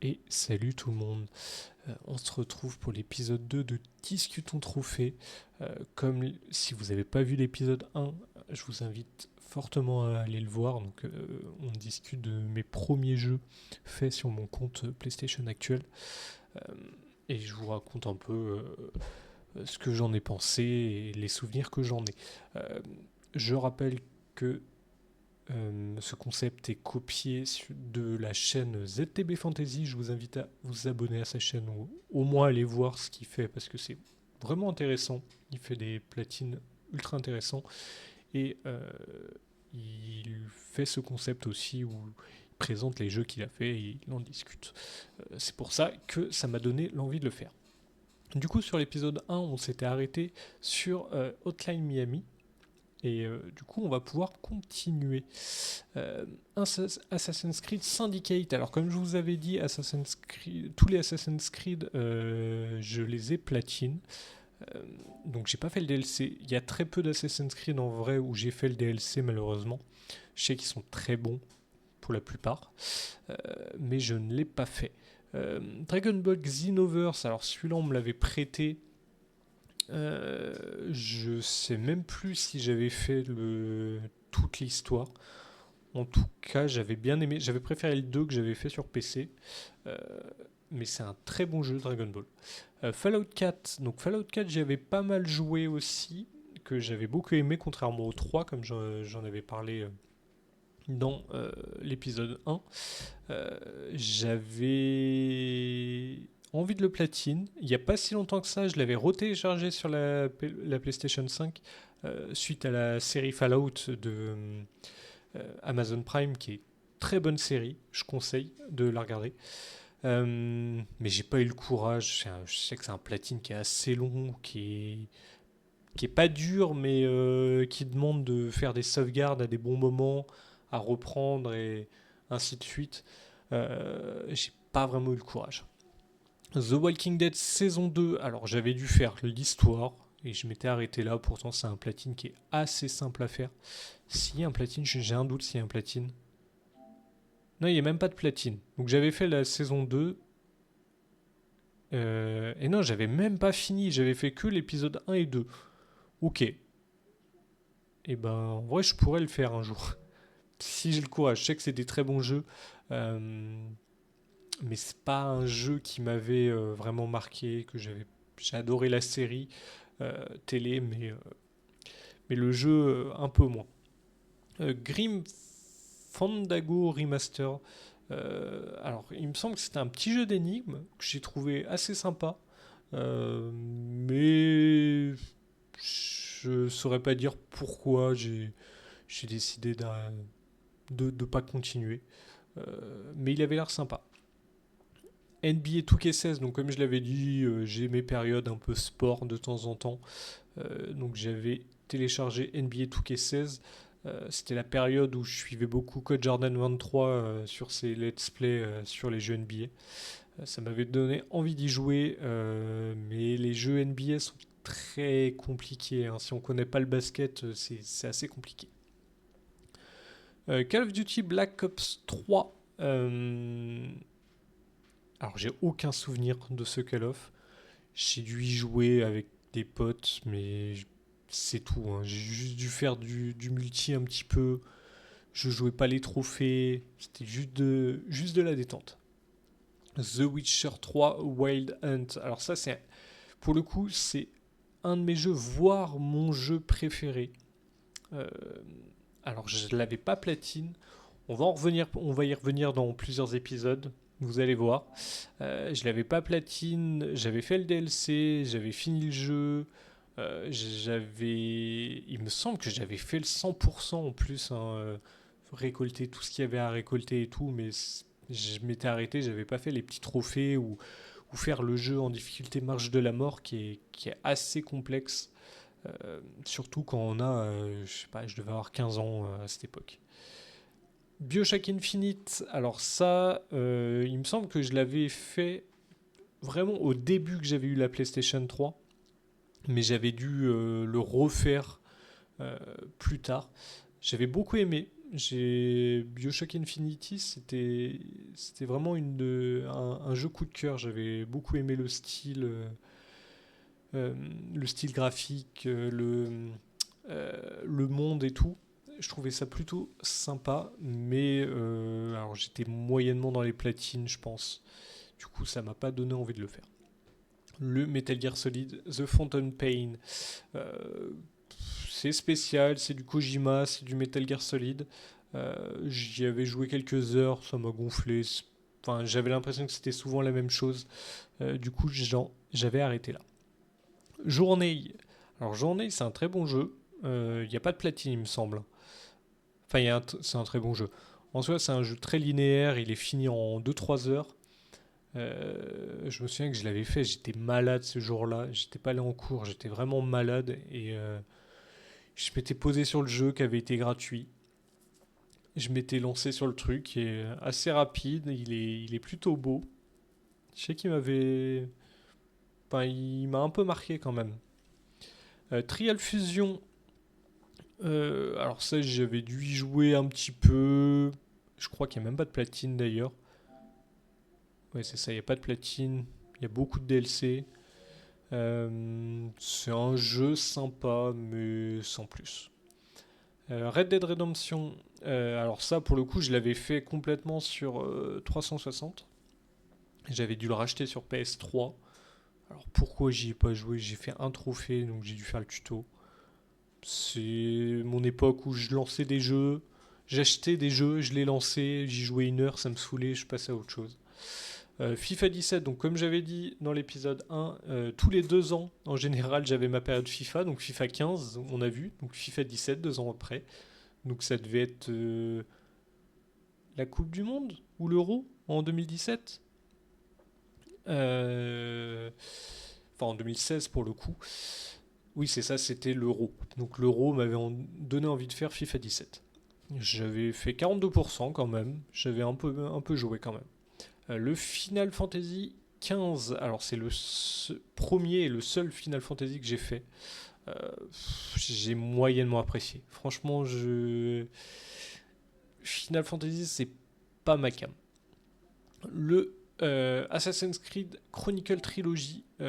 Et salut tout le monde. On se retrouve pour l'épisode 2 de Discutons Trophée. Si vous n'avez pas vu l'épisode 1, je vous invite fortement à aller le voir. Donc, on discute de mes premiers jeux faits sur mon compte PlayStation actuel. Et je vous raconte un peu ce que j'en ai pensé et les souvenirs que j'en ai. Je rappelle que ce concept est copié de la chaîne ZTB Fantasy. Je vous invite à vous abonner à sa chaîne ou au moins aller voir ce qu'il fait parce que c'est vraiment intéressant. Il fait des platines ultra intéressants et il fait ce concept aussi où il présente les jeux qu'il a fait et il en discute. C'est pour ça que ça m'a donné l'envie de le faire. Du coup, sur l'épisode 1, on s'était arrêté sur Hotline Miami. Et du coup, on va pouvoir continuer. Assassin's Creed Syndicate. Alors, comme je vous avais dit, tous les Assassin's Creed, je les ai platine. Donc, j'ai pas fait le DLC. Il y a très peu d'Assassin's Creed en vrai où j'ai fait le DLC, malheureusement. Je sais qu'ils sont très bons pour la plupart, mais je ne l'ai pas fait. Dragon Ball Xenoverse. Alors, celui-là, on me l'avait prêté. Je sais même plus si j'avais fait toute l'histoire. En tout cas, j'avais bien aimé. J'avais préféré le 2 que j'avais fait sur PC. Euh, mais c'est un très bon jeu, Dragon Ball. Fallout 4. Donc Fallout 4, j'y avais pas mal joué aussi. Que j'avais beaucoup aimé, contrairement au 3, comme j'en avais parlé dans l'épisode 1. J'avais envie de le platine. Il n'y a pas si longtemps que ça, je l'avais retéléchargé sur la PlayStation 5 suite à la série Fallout de Amazon Prime, qui est très bonne série. Je conseille de la regarder. Mais j'ai pas eu le courage. Je sais que c'est un platine qui est assez long, qui est pas dur, mais qui demande de faire des sauvegardes à des bons moments, à reprendre et ainsi de suite. J'ai pas vraiment eu le courage. The Walking Dead saison 2, alors j'avais dû faire l'histoire et je m'étais arrêté là, pourtant c'est un platine qui est assez simple à faire. S'il y a un platine, j'ai un doute s'il y a un platine. Non, il n'y a même pas de platine. Donc j'avais fait la saison 2. Et non, j'avais même pas fini, j'avais fait que l'épisode 1 et 2. Ok. Et ben, en vrai, je pourrais le faire un jour. Si j'ai le courage. Je sais que c'est des très bons jeux. Mais c'est pas un jeu qui m'avait vraiment marqué, j'ai adoré la série télé, mais le jeu un peu moins. Grim Fandango Remaster. Alors, il me semble que c'était un petit jeu d'énigmes que j'ai trouvé assez sympa, mais je saurais pas dire pourquoi j'ai décidé de ne pas continuer. Mais il avait l'air sympa. NBA 2K16, donc comme je l'avais dit, j'ai mes périodes un peu sport de temps en temps. Donc j'avais téléchargé NBA 2K16. C'était la période où je suivais beaucoup Code Jordan 23 sur ses let's play sur les jeux NBA. Ça m'avait donné envie d'y jouer, mais les jeux NBA sont très compliqués, hein. Si on connaît pas le basket, c'est assez compliqué. Call of Duty Black Ops 3. Alors j'ai aucun souvenir de ce Call of. J'ai dû y jouer avec des potes, mais c'est tout, hein. J'ai juste dû faire du multi un petit peu. Je jouais pas les trophées. C'était juste de la détente. The Witcher 3 Wild Hunt. Alors ça, pour le coup, c'est un de mes jeux, voire mon jeu préféré. Euh, alors je l'avais pas platine. On va y revenir dans plusieurs épisodes. Vous allez voir. Je l'avais pas platine. J'avais fait le DLC. J'avais fini le jeu. Il me semble que j'avais fait le 100% en plus, hein, récolter tout ce qu'il y avait à récolter et tout, mais je m'étais arrêté, j'avais pas fait les petits trophées ou faire le jeu en difficulté marche de la mort qui est assez complexe, surtout quand on a, je sais pas, je devais avoir 15 ans à cette époque. BioShock Infinite, alors ça, il me semble que je l'avais fait vraiment au début que j'avais eu la PlayStation 3, mais j'avais dû le refaire plus tard. J'avais beaucoup aimé. BioShock Infinity, c'était vraiment un jeu coup de cœur. J'avais beaucoup aimé le style graphique, le monde et tout. Je trouvais ça plutôt sympa, mais alors j'étais moyennement dans les platines, je pense. Du coup, ça m'a pas donné envie de le faire. Le Metal Gear Solid The Phantom Pain, euh, c'est spécial, c'est du Kojima, c'est du Metal Gear Solid. J'y avais joué quelques heures, ça m'a gonflé. Enfin, j'avais l'impression que c'était souvent la même chose. Du coup, j'avais arrêté là. Journée. Alors, Journée, c'est un très bon jeu. Il n'y a pas de platine, il me semble. Enfin, c'est un très bon jeu. En soi, c'est un jeu très linéaire. Il est fini en 2-3 heures. Je me souviens que je l'avais fait. J'étais malade ce jour-là. J'étais pas allé en cours. J'étais vraiment malade. Et je m'étais posé sur le jeu qui avait été gratuit. Je m'étais lancé sur le truc qui est assez rapide. Il est plutôt beau. Je sais qu'il m'avait. Enfin, il m'a un peu marqué quand même. Trial Fusion. Alors ça, j'avais dû y jouer un petit peu. Je crois qu'il n'y a même pas de platine d'ailleurs. Ouais, c'est ça, il n'y a pas de platine. Il y a beaucoup de DLC. C'est un jeu sympa, mais sans plus. Red Dead Redemption. Alors ça, pour le coup, je l'avais fait complètement sur 360. J'avais dû le racheter sur PS3. Alors pourquoi j'y ai pas joué? J'ai fait un trophée, donc j'ai dû faire le tuto. C'est mon époque où je lançais des jeux, j'achetais des jeux, je les lançais, j'y jouais une heure, ça me saoulait, je passais à autre chose. FIFA 17, donc comme j'avais dit dans l'épisode 1, tous les 2 ans, en général, j'avais ma période FIFA, donc FIFA 15, on a vu, donc FIFA 17, 2 ans après. Donc ça devait être la Coupe du Monde ou l'Euro en 2017. Enfin en 2016 pour le coup. Oui, c'est ça, c'était l'Euro. Donc l'Euro m'avait donné envie de faire FIFA 17. J'avais fait 42% quand même. J'avais un peu joué quand même. Le Final Fantasy 15. Alors c'est le premier et le seul Final Fantasy que j'ai fait. Euh, j'ai moyennement apprécié. Franchement, Final Fantasy, c'est pas ma cam. Le Assassin's Creed Chronicle Trilogy, il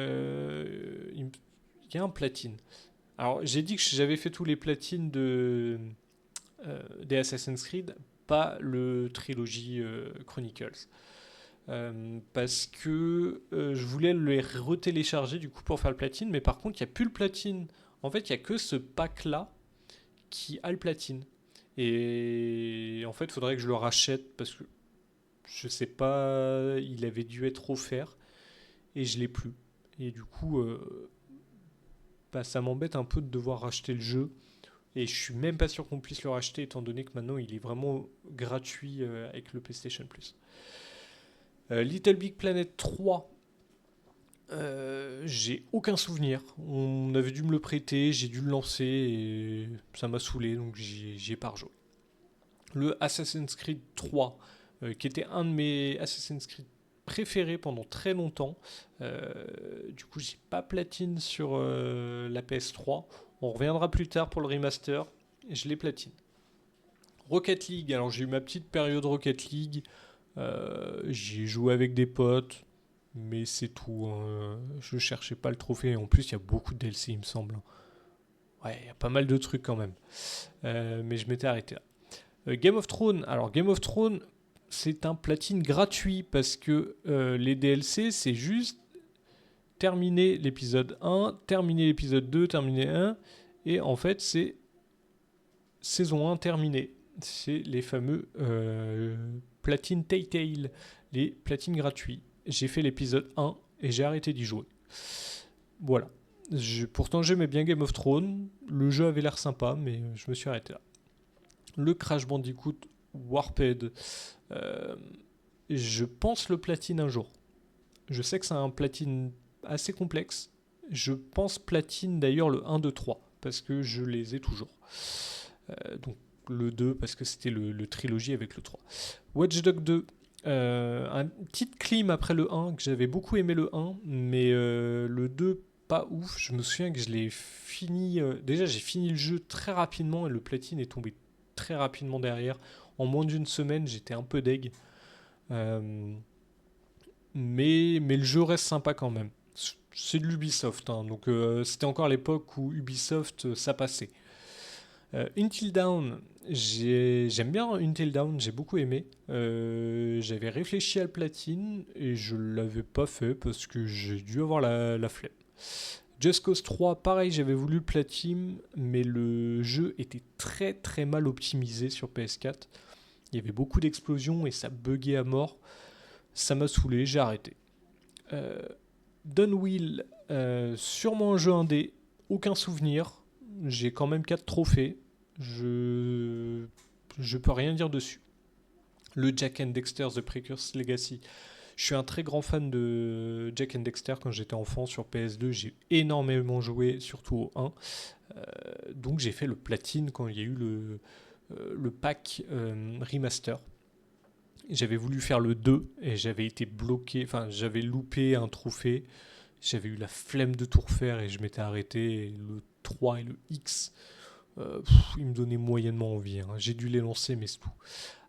y a un platine. Alors, j'ai dit que j'avais fait tous les platines des Assassin's Creed, pas le Trilogy Chronicles. Parce que je voulais les retélécharger du coup pour faire le platine, mais par contre, il n'y a plus le platine. En fait, il n'y a que ce pack-là qui a le platine. Et en fait, il faudrait que je le rachète parce que je sais pas, il avait dû être offert et je l'ai plus. Et du coup, bah, ça m'embête un peu de devoir racheter le jeu. Et je suis même pas sûr qu'on puisse le racheter étant donné que maintenant il est vraiment gratuit avec le PlayStation Plus. Little Big Planet 3, j'ai aucun souvenir. On avait dû me le prêter, j'ai dû le lancer et ça m'a saoulé donc j'y ai pas rejoué. Le Assassin's Creed 3, qui était un de mes Assassin's Creed préférés pendant très longtemps. Du coup, j'ai pas platine sur la PS3. On reviendra plus tard pour le remaster. Je l'ai platine. Rocket League, alors j'ai eu ma petite période Rocket League. J'y ai joué avec des potes, mais c'est tout. Hein. Je cherchais pas le trophée. En plus, il y a beaucoup de DLC, il me semble. Ouais, il y a pas mal de trucs quand même. Mais je m'étais arrêté là. Game of Thrones. Alors, Game of Thrones, c'est un platine gratuit parce que les DLC, c'est juste terminer l'épisode 1, terminer l'épisode 2, terminer 1. Et en fait, c'est saison 1 terminée. C'est les fameux platine Telltale, les platines gratuits. J'ai fait l'épisode 1 et j'ai arrêté d'y jouer. Voilà. Pourtant, j'aimais bien Game of Thrones. Le jeu avait l'air sympa, mais je me suis arrêté là. Le Crash Bandicoot Warped. Euh, je pense le platine un jour. Je sais que c'est un platine assez complexe. Je pense platine d'ailleurs le 1, 2, 3, parce que je les ai toujours. Donc le 2, parce que c'était le trilogie avec le 3. Watch Dogs 2. Un petit clim après le 1, que j'avais beaucoup aimé le 1, mais le 2, pas ouf. Je me souviens que je l'ai fini. Déjà, j'ai fini le jeu très rapidement et le platine est tombé très rapidement derrière. En moins d'une semaine, j'étais un peu deg. Euh, mais le jeu reste sympa quand même. C'est de l'Ubisoft, hein, donc c'était encore l'époque où Ubisoft, ça passait. Until Dawn, j'aime bien Until Dawn, j'ai beaucoup aimé. J'avais réfléchi à le platine et je l'avais pas fait parce que j'ai dû avoir la flemme. Just Cause 3, pareil, j'avais voulu le platine, mais le jeu était très très mal optimisé sur PS4. Il y avait beaucoup d'explosions et ça buguait à mort. Ça m'a saoulé, j'ai arrêté. Euh, Dunwheel, sûrement un jeu indé, aucun souvenir. J'ai quand même 4 trophées. Je peux rien dire dessus. Le Jak and Dexter The Precurse Legacy. Je suis un très grand fan de Jak and Dexter quand j'étais enfant sur PS2. J'ai énormément joué, surtout au 1. Donc j'ai fait le platine quand il y a eu le pack remaster. J'avais voulu faire le 2 et j'avais été bloqué, enfin j'avais loupé un trophée. J'avais eu la flemme de tout refaire et je m'étais arrêté. Et le 3 et le X, ils me donnaient moyennement envie. Hein. J'ai dû les lancer, mais c'est tout.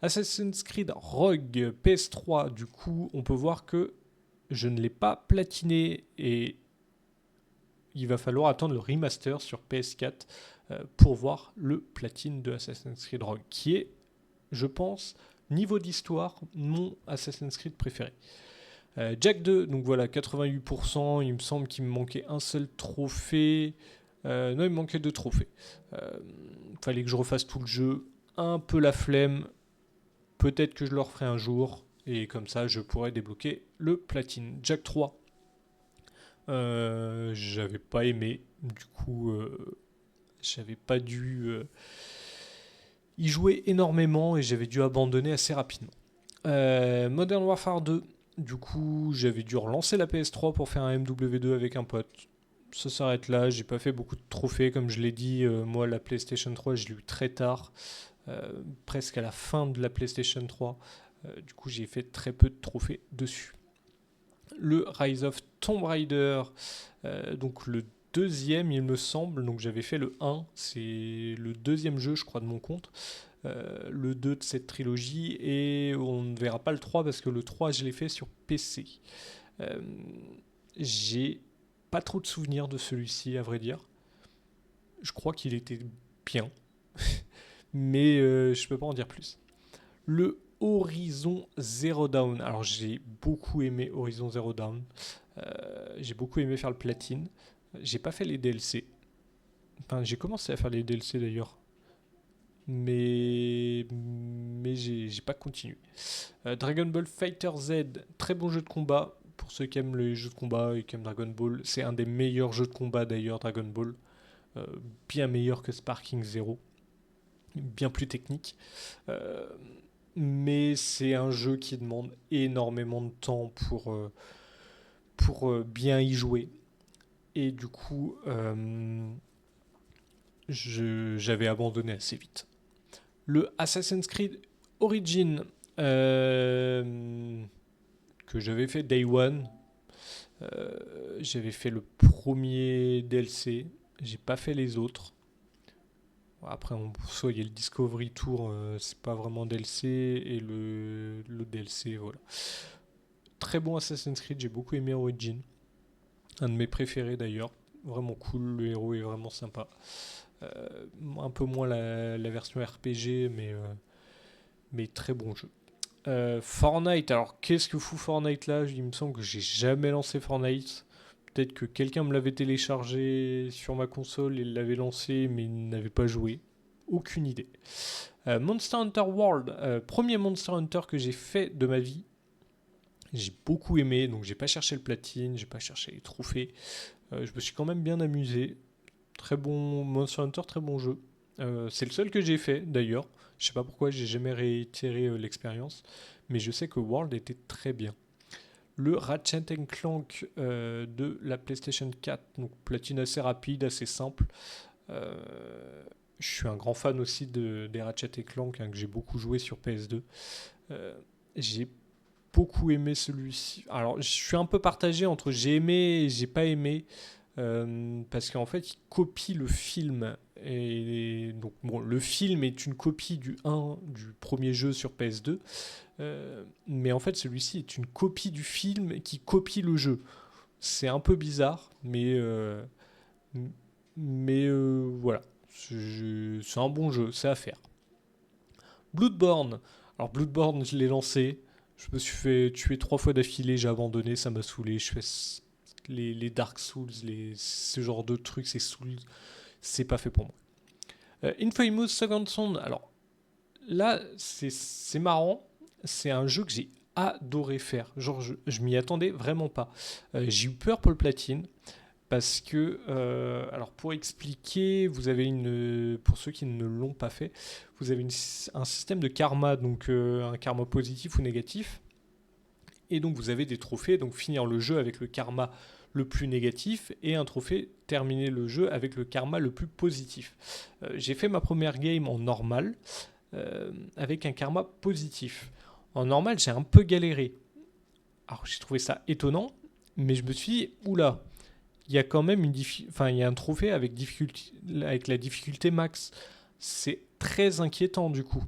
Assassin's Creed Rogue PS3, du coup, on peut voir que je ne l'ai pas platiné et il va falloir attendre le remaster sur PS4 pour voir le platine de Assassin's Creed Rogue, qui est, je pense, niveau d'histoire, mon Assassin's Creed préféré. Jack 2, donc voilà, 88%. Il me semble qu'il me manquait un seul trophée. Non, il me manquait 2 trophées. Fallait que je refasse tout le jeu. Un peu la flemme. Peut-être que je le referai un jour. Et comme ça, je pourrais débloquer le platine. Jack 3. J'avais pas aimé. Du coup, j'avais pas dû y jouer énormément et j'avais dû abandonner assez rapidement. Modern Warfare 2. Du coup, j'avais dû relancer la PS3 pour faire un MW2 avec un pote. Ça s'arrête là, j'ai pas fait beaucoup de trophées, comme je l'ai dit. Moi, la PlayStation 3, je l'ai eu très tard, presque à la fin de la PlayStation 3. Du coup, j'ai fait très peu de trophées dessus. Le Rise of Tomb Raider, donc le deuxième, il me semble. Donc j'avais fait le 1, c'est le deuxième jeu, je crois, de mon compte. Le 2 de cette trilogie et on ne verra pas le 3 parce que le 3 je l'ai fait sur PC. J'ai pas trop de souvenirs de celui-ci à vrai dire. Je crois qu'il était bien, mais je peux pas en dire plus. Le Horizon Zero Dawn. Alors j'ai beaucoup aimé Horizon Zero Dawn. J'ai beaucoup aimé faire le platine. J'ai pas fait les DLC. Enfin, j'ai commencé à faire les DLC d'ailleurs. Mais j'ai pas continué. Dragon Ball Fighter Z, très bon jeu de combat. Pour ceux qui aiment les jeux de combat et qui aiment Dragon Ball, c'est un des meilleurs jeux de combat d'ailleurs, Dragon Ball. Bien meilleur que Sparking Zero. Bien plus technique. Mais c'est un jeu qui demande énormément de temps pour bien y jouer. Et du coup, j'avais abandonné assez vite. Le Assassin's Creed Origin que j'avais fait Day One. J'avais fait le premier DLC. J'ai pas fait les autres. Après, soit il y a le Discovery Tour, c'est pas vraiment DLC, et le DLC, voilà. Très bon Assassin's Creed, j'ai beaucoup aimé Origin. Un de mes préférés d'ailleurs. Vraiment cool, le héros est vraiment sympa. Un peu moins la version RPG, mais très bon jeu. Fortnite, alors qu'est-ce que fout Fortnite là? Il me semble que j'ai jamais lancé Fortnite. Peut-être que quelqu'un me l'avait téléchargé sur ma console et l'avait lancé, mais n'avait pas joué. Aucune idée. Monster Hunter World, premier Monster Hunter que j'ai fait de ma vie. J'ai beaucoup aimé, donc j'ai pas cherché le platine, j'ai pas cherché les trophées. Je me suis quand même bien amusé. Très bon Monster Hunter, très bon jeu. C'est le seul que j'ai fait d'ailleurs. Je sais pas pourquoi j'ai jamais réitéré l'expérience, mais je sais que World était très bien. Le Ratchet Clank de la PlayStation 4, donc platine assez rapide, assez simple. Je suis un grand fan aussi des Ratchet Clank hein, que j'ai beaucoup joué sur PS2. J'ai beaucoup aimé celui-ci. Alors, je suis un peu partagé entre j'ai aimé et j'ai pas aimé. Parce qu'en fait, il copie le film Et donc, bon, le film est une copie du 1 du premier jeu sur PS2. Mais en fait, celui-ci est une copie du film qui copie le jeu. C'est un peu bizarre, mais voilà. C'est un bon jeu, c'est à faire. Bloodborne. Alors, Bloodborne, je l'ai lancé. Je me suis fait tuer 3 fois d'affilée, j'ai abandonné, ça m'a saoulé. Je fais les Dark Souls, ce genre de trucs, c'est Souls, c'est pas fait pour moi. Infamous Second Son, alors là, c'est marrant, c'est un jeu que j'ai adoré faire. Genre, je m'y attendais vraiment pas. J'ai eu peur pour le platine. Parce que, alors pour expliquer, vous avez pour ceux qui ne l'ont pas fait, vous avez un système de karma, donc un karma positif ou négatif. Et donc vous avez des trophées, donc finir le jeu avec le karma le plus négatif et un trophée terminer le jeu avec le karma le plus positif. J'ai fait ma première game en normal avec un karma positif. En normal, j'ai un peu galéré. Alors j'ai trouvé ça étonnant, mais je me suis dit, oula, il y a quand même il y a un trophée avec la difficulté max. C'est très inquiétant du coup.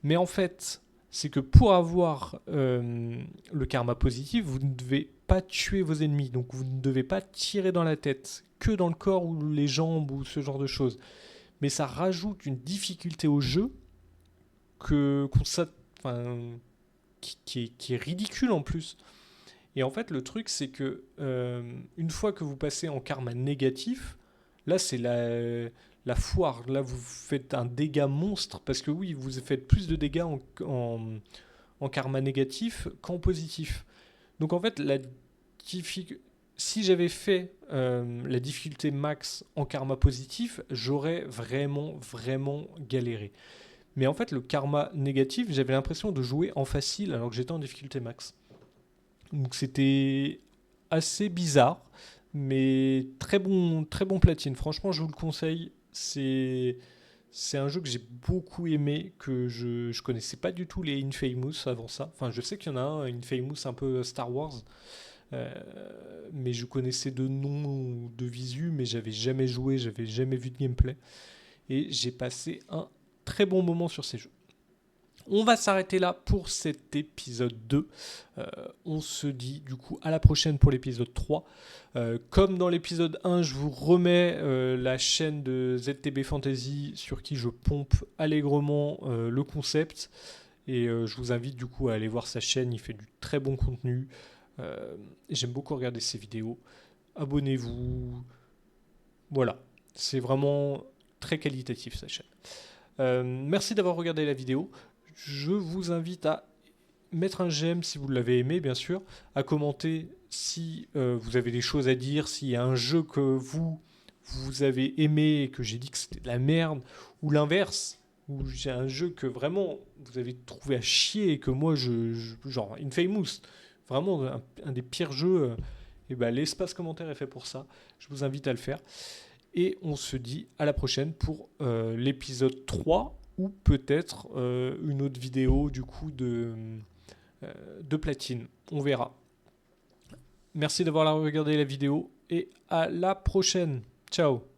Mais en fait, c'est que pour avoir le karma positif, vous ne devez pas tuer vos ennemis. Donc vous ne devez pas tirer dans la tête, que dans le corps ou les jambes ou ce genre de choses. Mais ça rajoute une difficulté au jeu enfin, qui est ridicule en plus. Et en fait, le truc, c'est que une fois que vous passez en karma négatif, là, c'est la foire. Là, vous faites un dégât monstre parce que oui, vous faites plus de dégâts en karma négatif qu'en positif. Donc en fait, si j'avais fait la difficulté max en karma positif, j'aurais vraiment, vraiment galéré. Mais en fait, le karma négatif, j'avais l'impression de jouer en facile alors que j'étais en difficulté max. Donc c'était assez bizarre, mais très bon platine. Franchement, je vous le conseille. C'est un jeu que j'ai beaucoup aimé, que je connaissais pas du tout les Infamous avant ça. Enfin, je sais qu'il y en a un, Infamous un peu Star Wars, euh, mais je connaissais de nom ou de visu, mais j'avais jamais joué, j'avais jamais vu de gameplay. Et j'ai passé un très bon moment sur ces jeux. On va s'arrêter là pour cet épisode 2. On se dit du coup à la prochaine pour l'épisode 3. Comme dans l'épisode 1, je vous remets la chaîne de ZTB Fantasy sur qui je pompe allègrement le concept. Et je vous invite du coup à aller voir sa chaîne, il fait du très bon contenu. J'aime beaucoup regarder ses vidéos. Abonnez-vous. Voilà, c'est vraiment très qualitatif sa chaîne. Merci d'avoir regardé la vidéo. Je vous invite à mettre un j'aime si vous l'avez aimé, bien sûr, à commenter si vous avez des choses à dire, s'il y a un jeu que vous avez aimé et que j'ai dit que c'était de la merde, ou l'inverse, ou j'ai un jeu que vraiment vous avez trouvé à chier et que moi, genre Infamous, vraiment un des pires jeux, et ben l'espace commentaire est fait pour ça. Je vous invite à le faire. Et on se dit à la prochaine pour l'épisode 3 ou peut-être une autre vidéo du coup de platine. On verra. Merci d'avoir regardé la vidéo et à la prochaine. Ciao.